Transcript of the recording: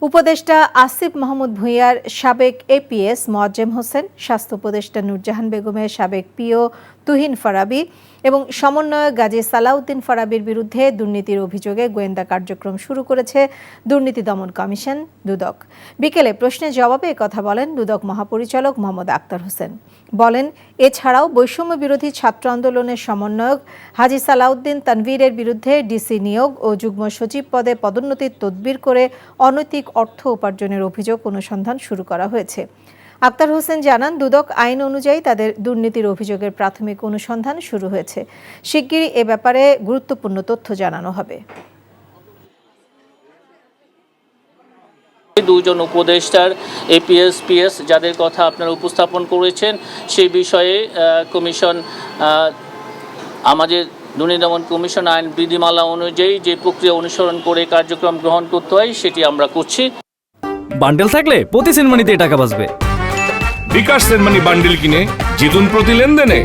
উপদেষ্টা আসিফ মাহমুদ ভূঁইয়ার সাবেক এপিএস মোয়াজ্জেম হোসেন, স্বাস্থ্য উপদেষ্টা নূরজাহান বেগমের সাবেক পিও তুহিন ফারাবী এবং সমন্বয়ক গাজী সালাউদ্দিন ফারাবীর বিরুদ্ধে দুর্নীতির অভিযোগে গোয়েন্দা কার্যক্রম শুরু করেছে দুর্নীতি দমন কমিশন দুদক। বিকেলে প্রশ্নের জবাবে একথা বলেন দুদক মহাপরিচালক মোহাম্মদ আক্তার হোসেন। বলেন, এছাড়াও বৈষম্য বিরোধী ছাত্র আন্দোলনের সমন্বয়ক হাজী সালাউদ্দিন তানভীরের বিরুদ্ধে ডিসি নিয়োগ ও যুগ্ম সচিব পদে পদোন্নতির তদবির করে অনৈতিক অর্থ উপার্জনের অভিযোগ অনুসন্ধান শুরু করা হয়েছে। আক্তার হোসেন জানান, দুদক আইন অনুযায়ী তাদের দুর্নীতির অভিযোগের প্রাথমিক অনুসন্ধান শুরু হয়েছে। শিগগিরই এ ব্যাপারে গুরুত্বপূর্ণ তথ্য জানানো হবে। দুজন উপদেষ্টার এপিএস পিএস যাদের কথা আপনারা উপস্থাপন করেছেন সেই বিষয়ে কমিশন আমাদের দুর্নীতি দমন কমিশন আইন বিধিমালা অনুযায়ী যে প্রক্রিয়া অনুসরণ করে কার্যক্রম গ্রহণ করতে হয় সেটি আমরা করছি। বান্ডেল থাকলে প্রতি সেনমানিতে টাকা বাঁচবে। বিকাশ সেনমানি বান্ডেল কিনে জিতুন প্রতি লেনদেনে।